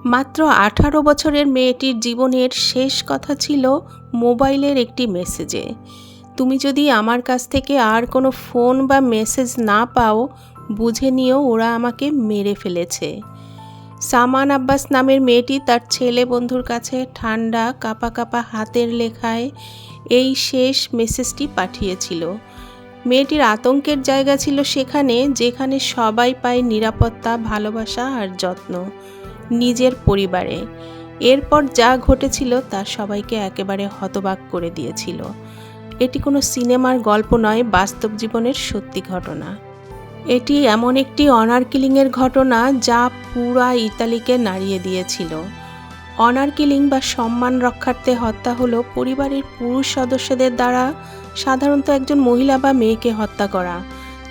মাত্র 18 বছরের মেয়েটির জীবনের শেষ কথা ছিল মোবাইলের একটি মেসেজে। তুমি যদি আমার কাছ থেকে আর কোনো ফোন বা মেসেজ না পাও, বুঝে নিও ওরা আমাকে মেরে ফেলেছে। সামান আব্বাস নামের মেয়েটি তার ছেলে বন্ধুর কাছে ঠান্ডা কাঁপা কাঁপা হাতের লেখায় এই শেষ মেসেজটি পাঠিয়েছিল। মেয়েটির আতঙ্কের জায়গা ছিল সেখানে, যেখানে সবাই পায় নিরাপত্তা, ভালোবাসা আর যত্ন, নিজের পরিবারে। এরপর যা ঘটেছিল তা সবাইকে একেবারে হতবাক করে দিয়েছিল। এটি কোনো সিনেমার গল্প নয়, বাস্তব জীবনের সত্যি ঘটনা। এটি এমন একটি অনার কিলিংয়ের ঘটনা যা পুরা ইতালিকে নাড়িয়ে দিয়েছিল। অনার কিলিং বা সম্মান রক্ষার্থে হত্যা হলো পরিবারের পুরুষ সদস্যদের দ্বারা সাধারণত একজন মহিলা বা মেয়েকে হত্যা করা,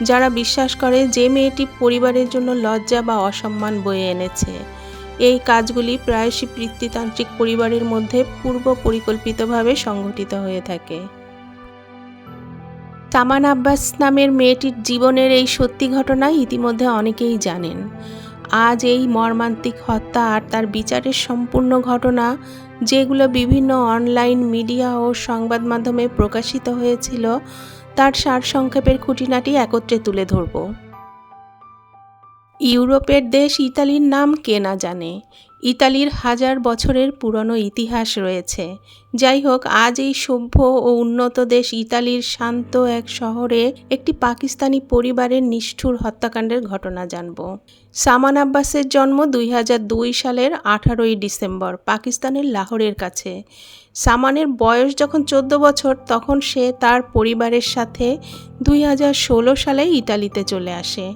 যারা বিশ্বাস করে যে মেয়েটি পরিবারের জন্য লজ্জা বা অসম্মান বয়ে এনেছে। এই কাজগুলি প্রায়শই পিতৃতান্ত্রিক পরিবারের মধ্যে পূর্ব পরিকল্পিতভাবে সংঘটিত হয়ে থাকে। সামান আব্বাস নামের মেয়েটির জীবনের এই সত্যি ঘটনা ইতিমধ্যে অনেকেই জানেন। আজ এই মর্মান্তিক হত্যা আর তার বিচারের সম্পূর্ণ ঘটনা, যেগুলো বিভিন্ন অনলাইন মিডিয়া ও সংবাদ মাধ্যমে প্রকাশিত হয়েছিল, তার সারসংক্ষেপের খুঁটিনাটি একত্রে তুলে ধরব। ইউরোপের দেশ ইতালির নাম কে না জানে। ইতালির 1000 বছরের পুরনো ইতিহাস রয়েছে। যাই হোক, আজ এই সভ্য ও উন্নত দেশ ইতালির শান্ত এক শহরে একটি পাকিস্তানি পরিবারের নিষ্ঠুর হত্যাকাণ্ডের ঘটনা জানব। সামান আব্বাসের জন্ম 2002 সালের 18 ডিসেম্বর পাকিস্তানের লাহোরের কাছে। সামানের বয়স যখন 14 বছর, তখন সে তার পরিবারের সাথে 2016 সালে ইতালিতে চলে আসে।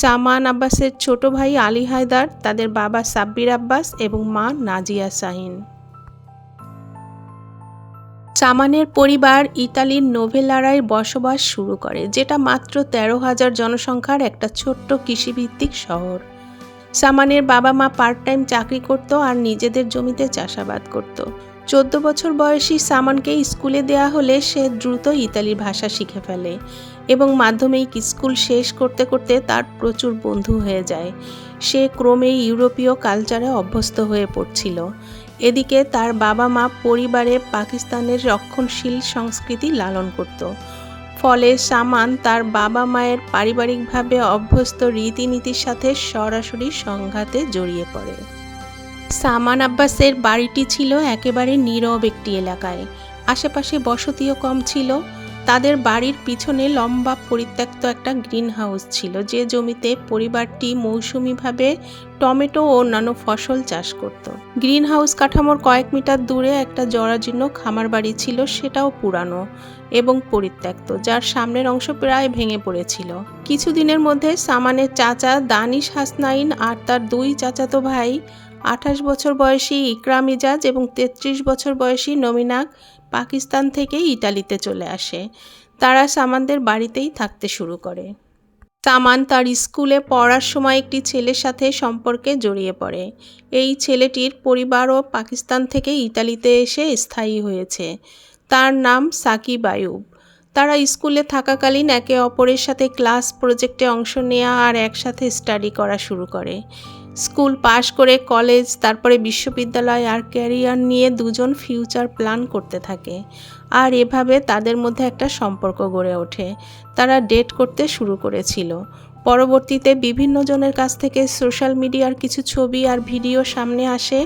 সামান আব্বাসের ছোট ভাই আলী হায়দার, তাদের বাবা সাব্বির আব্বাস এবং মা নাজিয়া শাহিন। সামানের পরিবার ইতালির নোভেলারায় বসবাস শুরু করে, যেটা মাত্র 13,000 জনসংখ্যার একটা ছোট্ট কৃষিভিত্তিক শহর। সামানের বাবা মা পার্ট টাইম চাকরি করত আর নিজেদের জমিতে চাষাবাদ করত। 14 বছর বয়সী সামানকে স্কুলে দেয়া হলে সে দ্রুত ইতালির ভাষা শিখে ফেলে এবং মাধ্যমিক স্কুল শেষ করতে করতে তার প্রচুর বন্ধু হয়ে যায়। সে ক্রমেই ইউরোপীয় কালচারে অভ্যস্ত হয়ে পড়ছিল। এদিকে তার বাবা মা পরিবারে পাকিস্তানের রক্ষণশীল সংস্কৃতি লালন করত। ফলে সামান তার বাবা মায়ের পারিবারিকভাবে অভ্যস্ত রীতিনীতির সাথে সরাসরি সংঘাতে জড়িয়ে পড়ে। সামান আব্বাসের বাড়িটি ছিল একেবারে নীরব একটি এলাকায়। আশেপাশে বসতিও কম ছিল। তাদের বাড়ির পিছনে লম্বা পরিত্যক্ত একটা গ্রিন হাউস ছিল, যে জমিতে পরিবারটি মৌসুমিভাবে টমেটো ও অন্যান্য ফসল চাষ করত। গ্রিন হাউস কাঠামোর কয়েক মিটার দূরে একটা জরাজীর্ণ খামার বাড়ি ছিল, সেটাও পুরানো এবং পরিত্যক্ত, যার সামনের অংশ প্রায় ভেঙে পড়েছিল। কিছুদিনের মধ্যে সামানের চাচা দানিশ হাসনাইন আর তার 2 চাচাতো ভাই 28 বছর বয়সী ইকরাম ইজাজ এবং 33 বছর বয়সী নমিনাক পাকিস্তান থেকে ইতালিতে চলে আসে। তারা সামানদের বাড়িতেই থাকতে শুরু করে। সামান তার স্কুলে পড়ার সময় একটি ছেলের সাথে সম্পর্কে জড়িয়ে পড়ে। এই ছেলেটির পরিবারও পাকিস্তান থেকে ইতালিতে এসে স্থায়ী হয়েছে। তার নাম সাকিব আইয়ুব। তারা স্কুলে থাকাকালীন একে অপরের সাথে ক্লাস প্রজেক্টে অংশ নেওয়া আর একসাথে স্টাডি করা শুরু করে। স্কুল পাশ করে কলেজ, তারপরে বিশ্ববিদ্যালয় আর ক্যারিয়ার নিয়ে দুজন ফিউচার প্ল্যান করতে থাকে। আর এভাবে তাদের মধ্যে একটা সম্পর্ক গড়ে ওঠে। তারা ডেট করতে শুরু করেছিল। পরবর্তীতে বিভিন্ন জনের কাছ থেকে সোশ্যাল মিডিয়ার কিছু ছবি আর ভিডিও সামনে আসে,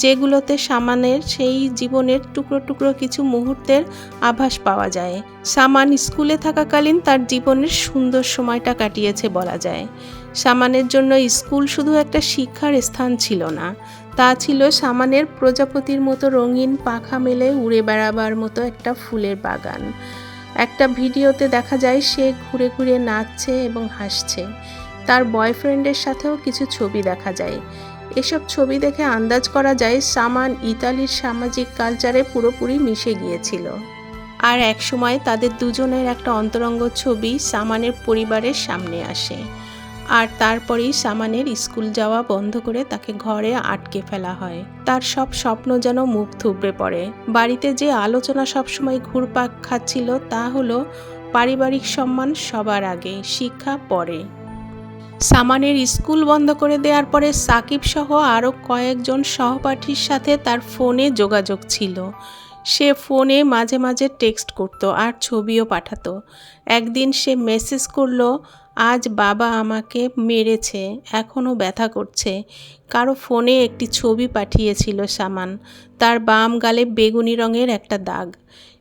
যেগুলোতে সামানের সেই জীবনের টুকরো টুকরো কিছু মুহূর্তের আভাস পাওয়া যায়। সামান স্কুলে থাকাকালীন তার জীবনের সুন্দর সময়টা কাটিয়েছে বলা যায়। সামানের জন্য স্কুল শুধু একটা শিক্ষার স্থান ছিল না, তা ছিল সামানের প্রজাপতির মতো রঙিন পাখা মেলে উড়ে বেড়াবার মতো একটা ফুলের বাগান। একটা ভিডিওতে দেখা যায় সে ঘুরে ঘুরে নাচছে এবং হাসছে। তার বয়ফ্রেন্ডের সাথেও কিছু ছবি দেখা যায়। এসব ছবি দেখে আন্দাজ করা যায় সামান ইতালির সামাজিক কালচারে পুরোপুরি মিশে গিয়েছিল। আর একসময় তাদের দুজনের একটা অন্তরঙ্গ ছবি সামানের পরিবারের সামনে আসে। আর তারপরেই সামানের স্কুল যাওয়া বন্ধ করে তাকে ঘরে আটকে ফেলা হয়। তার সব স্বপ্ন যেন মুখ থুবড়ে পড়ে। বাড়িতে যে আলোচনা সবসময় ঘুরপাক খাচ্ছিল তা হলো পারিবারিক সম্মান সবার আগে, শিক্ষা পরে। সামানের স্কুল বন্ধ করে দেওয়ার পরে সাকিব সহ আরও কয়েকজন সহপাঠীর সাথে তার ফোনে যোগাযোগ ছিল। সে ফোনে মাঝে মাঝে টেক্সট করত আর ছবিও পাঠাতো। একদিন সে মেসেজ করলো, আজ বাবা আমাকে মেরেছে, এখনও ব্যথা করছে। কারো ফোনে একটি ছবি পাঠিয়েছিল সামান, তার বাম গালে বেগুনি রঙের একটা দাগ।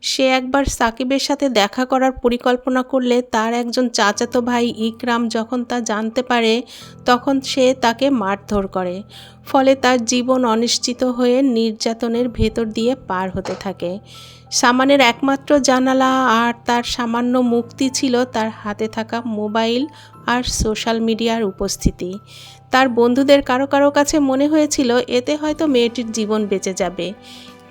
সে একবার সাকিবের সাথে দেখা করার পরিকল্পনা করলে তার একজন চাচাতো ভাই ইকরাম যখন তা জানতে পারে তখন সে তাকে মারধর করে। ফলে তার জীবন অনিশ্চিত হয়ে নির্যাতনের ভেতর দিয়ে পার হতে থাকে। সামানের একমাত্র জানালা আর তার সামান্য মুক্তি ছিল তার হাতে থাকা মোবাইল আর সোশ্যাল মিডিয়ার উপস্থিতি। তার বন্ধুদের কারো কারো কাছে মনে হয়েছিল এতে হয়তো মেয়েটির জীবন বেঁচে যাবে,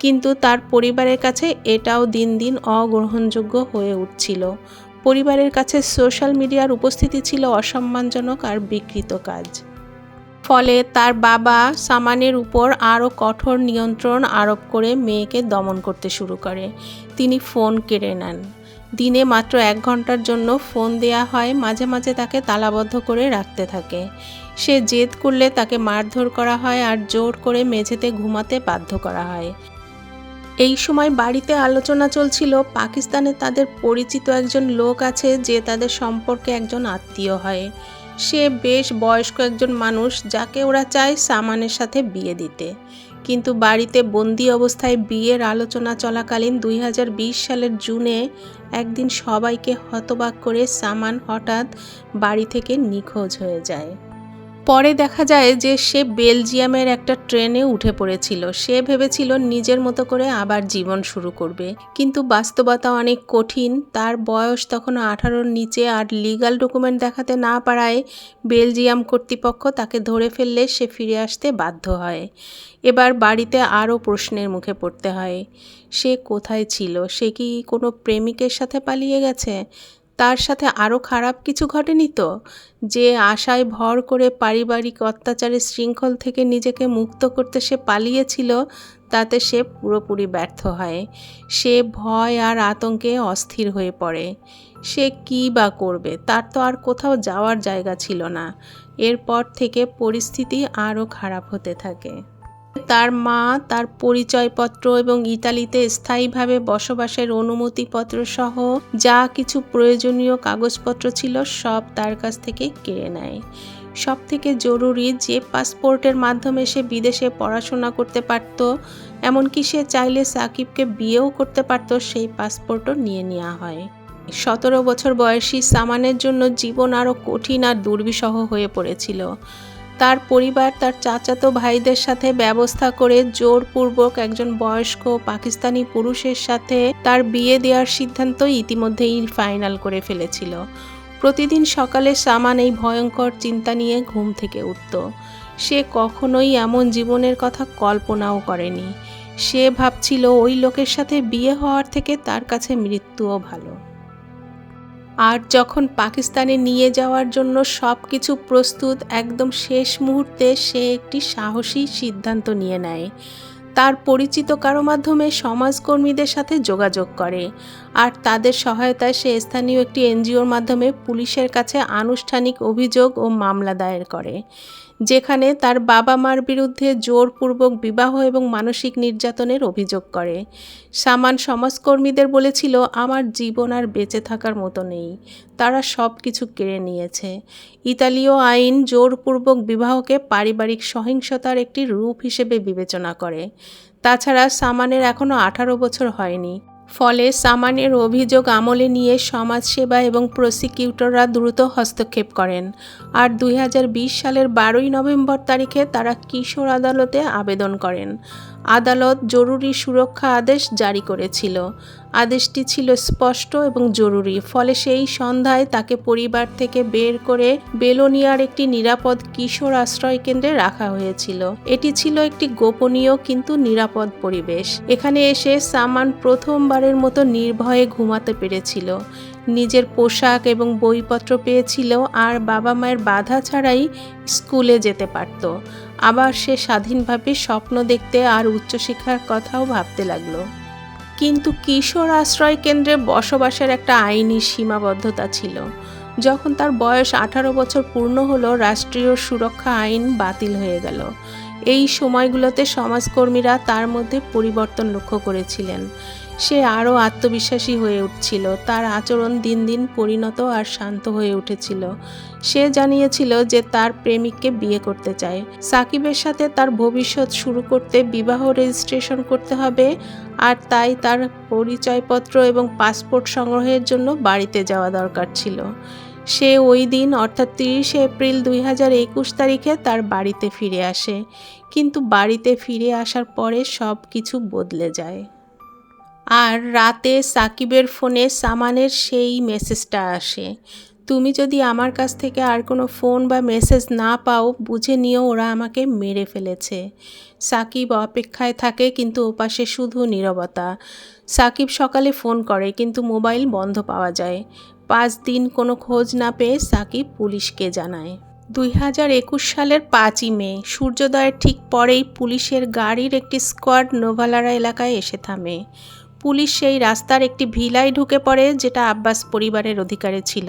কিন্তু তার পরিবারের কাছে এটাও দিন দিন অগ্রহণযোগ্য হয়ে উঠছিল। পরিবারের কাছে সোশ্যাল মিডিয়ার উপস্থিতি ছিল অসম্মানজনক আর বিকৃত কাজ। ফলে তার বাবা সামানের উপর আরও কঠোর নিয়ন্ত্রণ আরোপ করে মেয়েকে দমন করতে শুরু করে। তিনি ফোন কেড়ে নেন। দিনে মাত্র 1 ঘন্টার জন্য ফোন দেয়া হয়, মাঝে মাঝে তাকে তালাবদ্ধ করে রাখতে থাকে। সে জেদ করলে তাকে মারধর করা হয় আর জোর করে মেঝেতে ঘুমাতে বাধ্য করা হয়। এই সময় বাড়িতে আলোচনা চলছিল পাকিস্তানে তাদের পরিচিত একজন লোক আছে যে তাদের সম্পর্কে একজন আত্মীয় হয়। সে বেশ বয়স্ক একজন মানুষ যাকে ওরা চায় সামানের সাথে বিয়ে দিতে। কিন্তু বাড়িতে বন্দি অবস্থায় বিয়ের আলোচনা চলাকালীন 2020 সালের জুনে একদিন সবাইকে হতবাক করে সামান হঠাৎ বাড়ি থেকে নিখোঁজ হয়ে যায়। পরে দেখা যায় যে সে বেলজিয়ামের একটা ট্রেনে উঠে পড়েছিল। সে ভেবেছিল নিজের মতো করে আবার জীবন শুরু করবে, কিন্তু বাস্তবতা অনেক কঠিন। তার বয়স তখন 18-র নিচে আর লিগ্যাল ডকুমেন্ট দেখাতে না পারায় বেলজিয়াম কর্তৃপক্ষ তাকে ধরে ফেললে সে ফিরে আসতে বাধ্য হয়। এবার বাড়িতে আরও প্রশ্নের মুখে পড়তে হয়। সে কোথায় ছিল? সে কি কোনো প্রেমিকের সাথে পালিয়ে গেছে? তার সাথে আরও খারাপ কিছু ঘটেনি তো? যে আশায় ভর করে পারিবারিক অত্যাচারের শৃঙ্খল থেকে নিজেকে মুক্ত করতে সে পালিয়েছিল, তাতে সে পুরোপুরি ব্যর্থ হয়। সে ভয় আর আতঙ্কে অস্থির হয়ে পড়ে। সে কী বা করবে? তার তো আর কোথাও যাওয়ার জায়গা ছিল না। এরপর থেকে পরিস্থিতি আরও খারাপ হতে থাকে। তার মা তার পরিচয়পত্র এবং ইতালিতে স্থায়ীভাবে বসবাসের অনুমতিপত্র সহ যা কিছু প্রয়োজনীয় কাগজপত্র ছিল সব তার কাছ থেকে কেড়ে নেয়। সবথেকে জরুরি, যে পাসপোর্টের মাধ্যমে সে বিদেশে পড়াশোনা করতে পারত, এমনকি সে চাইলে সাকিবকে বিয়েও করতে পারত, সেই পাসপোর্টও নিয়ে নেওয়া হয়। 17 বছর বয়সী সামানের জন্য জীবন আরও কঠিন আর দুর্বিষহ হয়ে পড়েছিল। তার পরিবার তার চাচাতো ভাইদের সাথে ব্যবস্থা করে জোরপূর্বক একজন বয়স্ক পাকিস্তানি পুরুষের সাথে তার বিয়ে দেওয়ার সিদ্ধান্ত ইতিমধ্যেই ফাইনাল করে ফেলেছিল। প্রতিদিন সকালে সামান এই ভয়ঙ্কর চিন্তা নিয়ে ঘুম থেকে উঠত। সে কখনোই এমন জীবনের কথা কল্পনাও করেনি। সে ভাবছিল ওই লোকের সাথে বিয়ে হওয়ার থেকে তার কাছে মৃত্যুও ভালো। আর যখন পাকিস্তানে নিয়ে যাওয়ার জন্য সব কিছু প্রস্তুত, একদম শেষ মুহূর্তে সে একটি সাহসী সিদ্ধান্ত নিয়ে নেয়। তার পরিচিত কারো মাধ্যমে সমাজকর্মীদের সাথে যোগাযোগ করে আর তাদের সহায়তায় সে স্থানীয় একটি এনজিওর মাধ্যমে পুলিশের কাছে আনুষ্ঠানিক অভিযোগ ও মামলা দায়ের করে, যেখানে তার বাবা মার বিরুদ্ধে জোরপূর্বক বিবাহ এবং মানসিক নির্যাতনের অভিযোগ করে। সামান সমাজকর্মীদের বলেছিল, আমার জীবন আর বেঁচে থাকার মতো নেই, তারা সব কিছু কেড়ে নিয়েছে। ইতালীয় আইন জোরপূর্বক বিবাহকে পারিবারিক সহিংসতার একটি রূপ হিসেবে বিবেচনা করে। তাছাড়া সামানের এখনও 18 বছর হয়নি। ফলে সামানের অভিযোগ আমলে নিয়ে সমাজসেবা এবং প্রসিকিউটররা দ্রুত হস্তক্ষেপ করেন আর 2020 সালের 12 নভেম্বর তারিখে তারা কিশোর আদালতে আবেদন করেন। আদালত জরুরি সুরক্ষা আদেশ জারি করেছিল। আদেশটি ছিল স্পষ্ট এবং জরুরি, ফলে সেই সন্ধ্যায় তাকে পরিবার থেকে বের করে বেলোনিয়ার একটি নিরাপদ কিশোর আশ্রয় কেন্দ্রে রাখা হয়েছিল। এটি ছিল একটি গোপনীয় কিন্তু নিরাপদ পরিবেশ। এখানে এসে সামান প্রথমবারের মতো নির্ভয়ে ঘুমাতে পেরেছিল, নিজের পোশাক এবং বইপত্র পেয়েছিল আর বাবা মায়ের বাধা ছাড়াই স্কুলে যেতে পারত। আবার সে স্বাধীনভাবে স্বপ্ন দেখতে আর উচ্চশিক্ষার কথাও ভাবতে লাগলো। কিন্তু কিশোর আশ্রয় কেন্দ্রে বসবাসের একটা আইনি সীমাবদ্ধতা ছিল। যখন তার বয়স 18 বছর পূর্ণ হলো, রাষ্ট্রীয় সুরক্ষা আইন বাতিল হয়ে গেল। এই সময়গুলোতে সমাজকর্মীরা তার মধ্যে পরিবর্তন লক্ষ্য করেছিলেন। সে আরও আত্মবিশ্বাসী হয়ে উঠছিল, তার আচরণ দিন দিন পরিণত আর শান্ত হয়ে উঠেছিল। সে জানিয়েছিল যে তার প্রেমিককে বিয়ে করতে চায়। সাকিবের সাথে তার ভবিষ্যৎ শুরু করতে বিবাহ রেজিস্ট্রেশন করতে হবে, আর তাই তার পরিচয়পত্র এবং পাসপোর্ট সংগ্রহের জন্য বাড়িতে যাওয়া দরকার ছিল। সে ওই দিন অর্থাৎ 30 এপ্রিল 2021 তারিখে তার বাড়িতে ফিরে আসে, কিন্তু বাড়িতে ফিরে আসার পরে সব কিছু বদলে যায়। আর রাতে সাকিবের ফোনে সামানের সেই মেসেজটা আসে, তুমি যদি আমার কাছ থেকে আর কোনো ফোন বা মেসেজ না পাও, বুঝে নিও ওরা আমাকে মেরে ফেলেছে। সাকিব অপেক্ষায় থাকে, কিন্তু ওপাশে শুধু নীরবতা। সাকিব সকালে ফোন করে, কিন্তু মোবাইল বন্ধ পাওয়া যায়। 5 দিন কোনো খোঁজ না পেয়ে সাকিব পুলিশকে জানায়। 2021 সালের 5ই মে সূর্যোদয়ের ঠিক পরেই পুলিশের গাড়ির একটি স্কোয়াড নোভালারা এলাকায় এসে থামে। পুলিশ সেই রাস্তার একটি ভিলায় ঢুকে পড়ে, যেটা আব্বাস পরিবারের অধিকারে ছিল।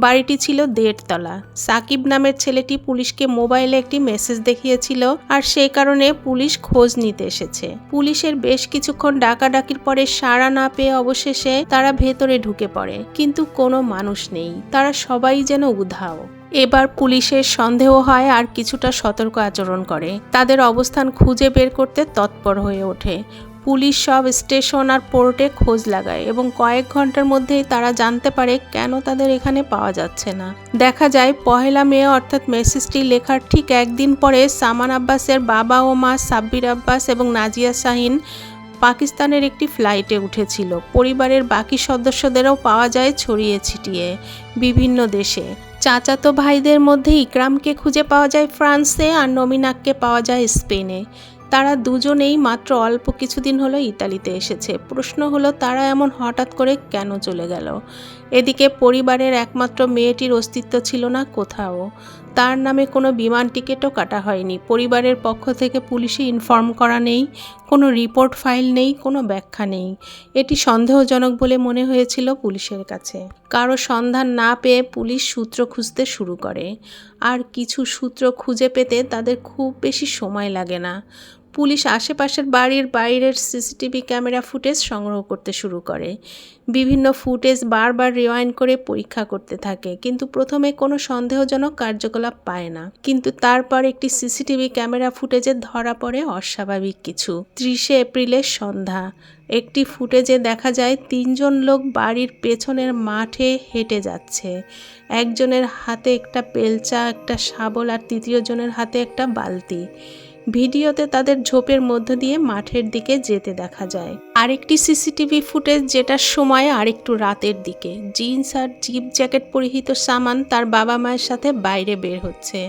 বাড়িটি ছিল 1.5 তলা। সাকিব নামের ছেলেটি পুলিশকে মোবাইলে একটি মেসেজ দেখিয়েছিল, আর সেই কারণে পুলিশ খোঁজ নিতে এসেছে। পুলিশের বেশ কিছুক্ষণ ডাকাডাকির পরে সাড়া না পেয়ে অবশেষে তারা ভেতরে ঢুকে পড়ে, কিন্তু কোনো মানুষ নেই। তারা সবাই যেন উধাও। এবার পুলিশের সন্দেহ হয় আর কিছুটা সতর্ক আচরণ করে। তাদের অবস্থান খুঁজে বের করতে তৎপর হয়ে ওঠে। পুলিশ সব স্টেশন আর পোর্টে খোঁজ লাগায় এবং কয়েক ঘন্টার মধ্যেই তারা জানতে পারে কেন তাদের এখানে পাওয়া যাচ্ছে না। দেখা যায় 1 মে অর্থাৎ মেসেজটি লেখার ঠিক একদিন পরে সামান আব্বাসের বাবা ও মা সাব্বির আব্বাস এবং নাজিয়া শাহিন পাকিস্তানের একটি ফ্লাইটে উঠেছিল। পরিবারের বাকি সদস্যদেরও পাওয়া যায় ছড়িয়ে ছিটিয়ে বিভিন্ন দেশে। চাচাতো ভাইদের মধ্যে ইকরামকে খুঁজে পাওয়া যায় ফ্রান্সে, আর নমিনাককে পাওয়া যায় স্পেনে। তারা দুজনেই মাত্র অল্প কিছুদিন হলো ইতালিতে এসেছে। প্রশ্ন হলো, তারা এমন হঠাৎ করে কেন চলে গেল? এদিকে পরিবারের একমাত্র মেয়েটির অস্তিত্ব ছিল না কোথাও। তার নামে কোনো বিমান টিকিটও কাটা হয়নি। পরিবারের পক্ষ থেকে পুলিশে ইনফর্ম করা নেই, কোনো রিপোর্ট ফাইল নেই, কোনো ব্যাখ্যা নেই। এটি সন্দেহজনক বলে মনে হয়েছিল পুলিশের কাছে। কারো সন্ধান না পেয়ে পুলিশ সূত্র খুঁজতে শুরু করে, আর কিছু সূত্র খুঁজে পেতে তাদের খুব বেশি সময় লাগে না। পুলিশ আশেপাশের বাড়ির বাইরের সিসিটিভি ক্যামেরা ফুটেজ সংগ্রহ করতে শুরু করে। বিভিন্ন ফুটেজ বারবার রিওয়াইন্ড করে পরীক্ষা করতে থাকে, কিন্তু প্রথমে কোনো সন্দেহজনক কার্যকলাপ পায় না। কিন্তু তারপর একটি সিসিটিভি ক্যামেরা ফুটেজে ধরা পড়ে অস্বাভাবিক কিছু। 30 এপ্রিলের সন্ধ্যা একটি ফুটেজে দেখা যায় 3 জন লোক বাড়ির পেছনের মাঠে হেঁটে যাচ্ছে। একজনের হাতে একটা পেলচা, একটা শাবল, আর তৃতীয় জনের হাতে একটা বালতি। ভিডিওতে তাদের ঝোপের মধ্য দিয়ে মাঠের দিকে যেতে দেখা যায়। আরেকটি সিসিটিভি ফুটেজ, যেটার সময় আরেকটু রাতের দিকে। জিন্স আর জিপ জ্যাকেট পরিহিত সামান তার বাবা মায়ের সাথে বাইরে বের হচ্ছে।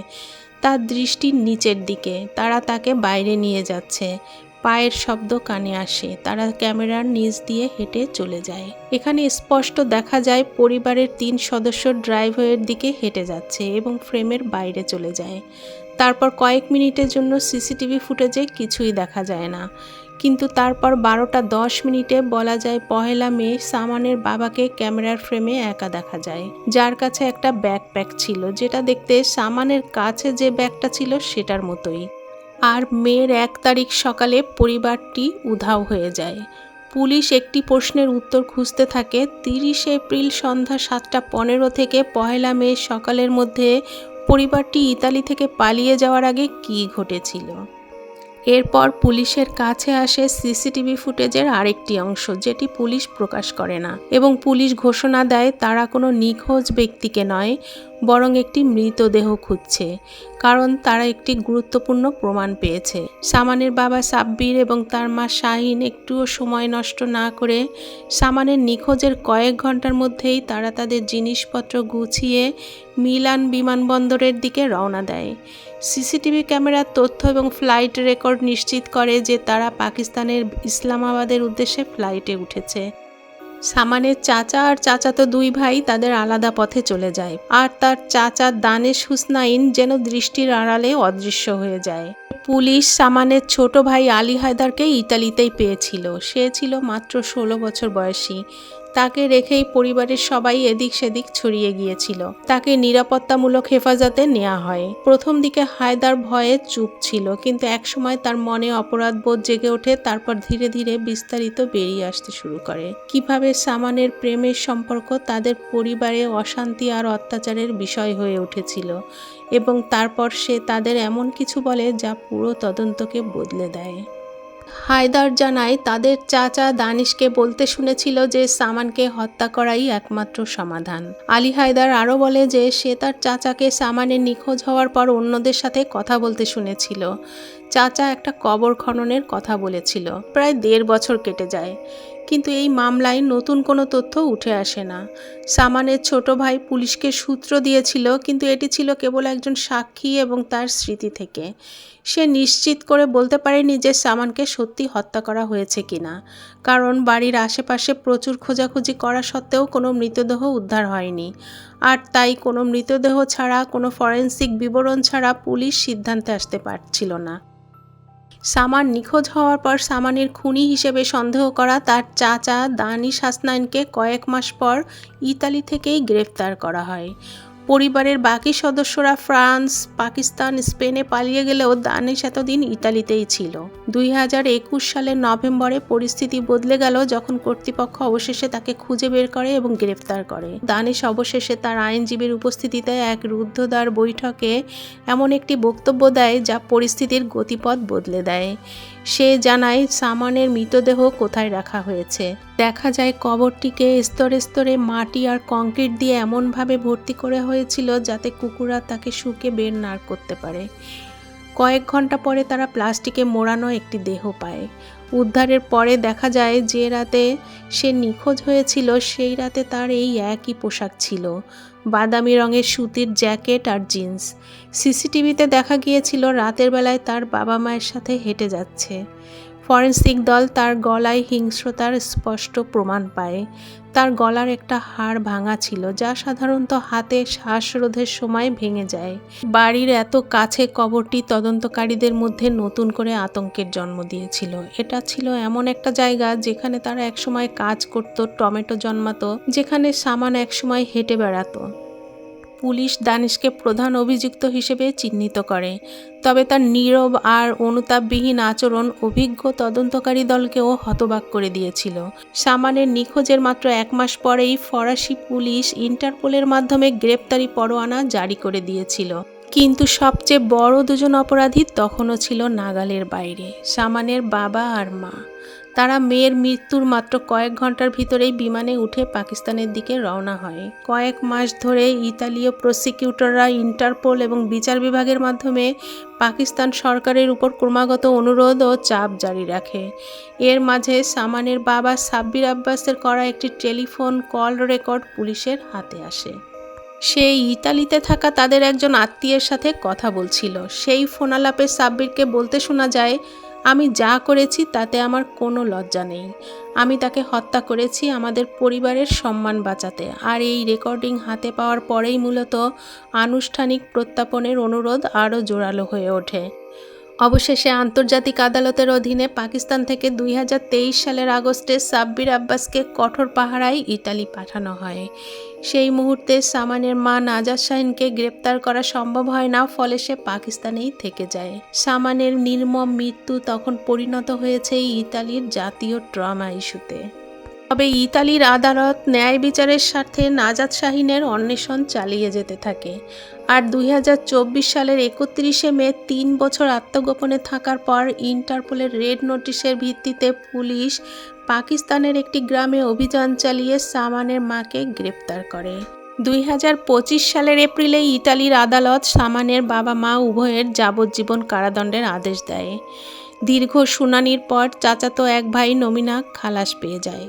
তার দৃষ্টি নিচের দিকে। তারা তাকে বাইরে নিয়ে যাচ্ছে। পায়ের শব্দ কানে আসে। তারা ক্যামেরার নিচ দিয়ে হেঁটে চলে যায়। এখানে স্পষ্ট দেখা যায় পরিবারের 3 সদস্য ড্রাইভওয়ের দিকে হেঁটে যাচ্ছে এবং ফ্রেমের বাইরে চলে যায়। তারপর কয়েক মিনিটের জন্য সিসিটিভি ফুটেজে কিছুই দেখা যায় না, কিন্তু তারপর 12:10 বলা যায় 1 মে সামানের বাবাকে ক্যামেরার ফ্রেমে একা দেখা যায়, যার কাছে একটা ব্যাকপ্যাক ছিল, যেটা দেখতে সামানের কাছে যে ব্যাগটা ছিল সেটার মতোই। আর মের 1 তারিখ সকালে পরিবারটি উধাও হয়ে যায়। পুলিশ একটি প্রশ্নের উত্তর খুঁজতে থাকে। 30 এপ্রিল সন্ধ্যা 7:15 থেকে 1 মে সকালের মধ্যে পরিবারটি ইতালি থেকে পালিয়ে যাওয়ার আগে কী ঘটেছিল। এরপর পুলিশের কাছে আসে সিসিটিভি ফুটেজের আরেকটি অংশ, যেটি পুলিশ প্রকাশ করে না, এবং পুলিশ ঘোষণা দেয় তারা কোনো নিখোঁজ ব্যক্তিকে নয়, বরং একটি মৃতদেহ খুঁজছে, কারণ তারা একটি গুরুত্বপূর্ণ প্রমাণ পেয়েছে। সামানের বাবা সাব্বির এবং তার মা শাহিন একটুও সময় নষ্ট না করে সামানের নিখোঁজের কয়েক ঘন্টার মধ্যেই তারা তাদের জিনিসপত্র গুছিয়ে মিলান বিমানবন্দরের দিকে রওনা দেয়। সিসিটিভি ক্যামেরার তথ্য এবং ফ্লাইট রেকর্ড নিশ্চিত করে যে তারা পাকিস্তানের ইসলামাবাদের উদ্দেশ্যে ফ্লাইটে উঠেছে। সামানের চাচা আর চাচাতো 2 ভাই তাদের আলাদা পথে চলে যায়, আর তার চাচা দানেশ হুসনাইন যেন দৃষ্টির আড়ালে অদৃশ্য হয়ে যায়। পুলিশ সামানের ছোট ভাই আলী হায়দারকে ইতালিতেই পেয়েছিল। সে ছিল মাত্র 16 বছর বয়সী। তাকে রেখেই পরিবারের সবাই এদিক সেদিক ছড়িয়ে গিয়েছিল। তাকে নিরাপত্তামূলক হেফাজতে নেওয়া হয়। প্রথম দিকে হায়দার ভয়ে চুপ ছিল, কিন্তু একসময় তার মনে অপরাধবোধ জেগে ওঠে। তারপর ধীরে ধীরে বিস্তারিত বেরিয়ে আসতে শুরু করে কিভাবে সামানের প্রেমের সম্পর্ক তাদের পরিবারে অশান্তি আর অত্যাচারের বিষয় হয়ে উঠেছিল, এবং তারপর সে তাদের এমন কিছু বলে যা পুরো তদন্তকে বদলে দেয়। হায়দার জানায় তাদের চাচা দানিশকে বলতে শুনেছিল যে সামানকে হত্যা করাই একমাত্র সমাধান। আলী হায়দার আরও বলে যে সে তার চাচাকে সামানের নিখোঁজ হওয়ার পর অন্যদের সাথে কথা বলতে শুনেছিল। চাচা একটা কবর খননের কথা বলেছিল। প্রায় 1.5 বছর কেটে যায়, কিন্তু এই মামলায় নতুন কোনো তথ্য উঠে আসে না। সামানের ছোট ভাই পুলিশকে সূত্র দিয়েছিল, কিন্তু এটি ছিল কেবল একজন সাক্ষী এবং তার স্মৃতি থেকে। সে নিশ্চিত করে বলতে পারেনি যে সামানকে সত্যি হত্যা করা হয়েছে কিনা, কারণ বাড়ির আশেপাশে প্রচুর খোঁজাখুঁজি করা সত্ত্বেও কোনো মৃতদেহ উদ্ধার হয়নি। আর তাই কোনো মৃতদেহ ছাড়া, কোনো ফরেনসিক বিবরণ ছাড়া পুলিশ সিদ্ধান্তে আসতে পারছিল না। সামান নিখোঁজ হওয়ার পর সামানের খুনি হিসেবে সন্দেহ করা তার চাচা দানিশ হাসনাইনকে কয়েক মাস পর ইতালি থেকেই গ্রেফতার করা হয়। পরিবারের বাকি সদস্যরা ফ্রান্স, পাকিস্তান, স্পেনে পালিয়ে গেলেও দানিশ এতদিন ইতালিতেই ছিল। 2021 সালের নভেম্বরে পরিস্থিতি বদলে গেল যখন কর্তৃপক্ষ অবশেষে তাকে খুঁজে বের করে এবং গ্রেফতার করে। দানিশ অবশেষে তার আইনজীবীর উপস্থিতিতে এক রুদ্ধদ্বার বৈঠকে এমন একটি বক্তব্য দেয় যা পরিস্থিতির গতিপথ বদলে দেয়। সে জানায় সামানের মৃতদেহ কোথায় রাখা হয়েছে। দেখা যায় কবরটিকে স্তরে স্তরে মাটি আর কংক্রিট দিয়ে এমনভাবে ভর্তি করা হয়েছিল যাতে কুকুররা তাকে শুঁকে বের না করতে পারে। কয়েক ঘন্টা পরে তারা প্লাস্টিকে মোড়ানো একটি দেহ পায়। উদ্ধারের পরে দেখা যায় যে রাতে সে নিখোঁজ হয়েছিল সেই রাতে তার এই একই পোশাক ছিল, বাদামি রঙের সুতির জ্যাকেট আর জিন্স। সিসিটিভিতে দেখা গিয়েছিল রাতের বেলায় তার বাবা মায়ের সাথে হেঁটে যাচ্ছে। ফরেনসিক দল তার গলায় হিংস্রতার স্পষ্ট প্রমাণ পায়। তার গলার একটা হাড় ভাঙা ছিল, যা সাধারণত হাতে শ্বাসরোধের সময় ভেঙে যায়। বাড়ির এত কাছে কবরটি তদন্তকারীদের মধ্যে নতুন করে আতঙ্কের জন্ম দিয়েছিল। এটা ছিল এমন একটা জায়গা যেখানে তারা একসময় কাজ করত, টমেটো জন্মাতো, যেখানে সামান একসময় হেঁটে বেড়াতো। পুলিশ দানিশকে প্রধান অভিযুক্ত হিসেবে চিহ্নিত করে, তবে তার নীরব আর অনুতাপবিহীন আচরণ অভিজ্ঞ তদন্তকারী দলকেও হতবাক করে দিয়েছিল। সামানের নিখোঁজের মাত্র 1 মাস পরেই ফরাসি পুলিশ ইন্টারপোলের মাধ্যমে গ্রেপ্তারি পরোয়ানা জারি করে দিয়েছিল। কিন্তু সবচেয়ে বড় 2জন অপরাধী তখনও ছিল নাগালের বাইরে, সামানের বাবা আর মা। তারা মেয়ের মৃত্যুর মাত্র কয়েক ঘন্টার ভিতরেই বিমানে উঠে পাকিস্তানের দিকে রওনা হয়। কয়েক মাস ধরে ইতালীয় প্রসিকিউটররা ইন্টারপোল এবং বিচার বিভাগের মাধ্যমে পাকিস্তান সরকারের উপর ক্রমাগত অনুরোধ ও চাপ জারি রাখে। এর মাঝে সামানের বাবা সাব্বির আব্বাসের করা একটি টেলিফোন কল রেকর্ড পুলিশের হাতে আসে। সে ইতালিতে থাকা তাদের একজন আত্মীয়ের সাথে কথা বলছিল। সেই ফোনালাপে সাব্বিরকে বলতে শোনা যায়, আমি যা করেছি তাতে আমার কোনো লজ্জা নেই। আমি তাকে হত্যা করেছি আমাদের পরিবারের সম্মান বাঁচাতে। আর এই রেকর্ডিং হাতে পাওয়ার পরেই মূলত আনুষ্ঠানিক প্রত্যাপনের অনুরোধ আরও জোরালো হয়ে ওঠে। অবশেষে আন্তর্জাতিক আদালতের অধীনে পাকিস্তান থেকে 2023 সালের আগস্টে সাব্বির আব্বাসকে কঠোর পাহারায় ইতালি পাঠানো হয়। সেই মুহূর্তে সামানের মা নাজাত শাহিনকে গ্রেপ্তার করা সম্ভব হয় না, ফলে সে পাকিস্তানেই থেকে যায়। সামানের নির্মম মৃত্যু তখন পরিণত হয়েছে ইতালির জাতীয় ট্রমা ইস্যুতে। তবে ইতালির আদালত ন্যায় বিচারের স্বার্থে নাজাত শাহিনের অন্বেষণ চালিয়ে যেতে থাকে। আর 2024 সালের 31শে মে 3 বছর আত্মগোপনে থাকার পর ইন্টারপোলের রেড নোটিশের ভিত্তিতে পুলিশ পাকিস্তানের একটি গ্রামে অভিযান চালিয়ে সামানের মাকে গ্রেপ্তার করে। 2025 সালের এপ্রিলে ইতালির আদালত সামানের বাবা মা উভয়ের যাবজ্জীবন কারাদণ্ডের আদেশ দেয়। দীর্ঘ শুনানির পর চাচাতো এক ভাই নমিনা খালাস পেয়ে যায়।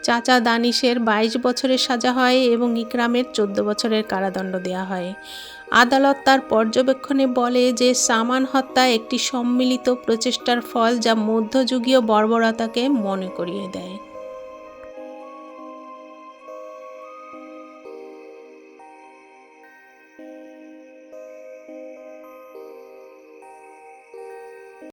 চাচা দানিশের 22 বছরের সাজা হয় এবং ইকরামের 14 বছরের কারাদণ্ড দেওয়া হয়। আদালত তার পর্যবেক্ষণে বলে যে সামান হত্যা একটি সম্মিলিত প্রচেষ্টার ফল, যা মধ্যযুগীয় বর্বরতাকে মনে করিয়ে দেয়।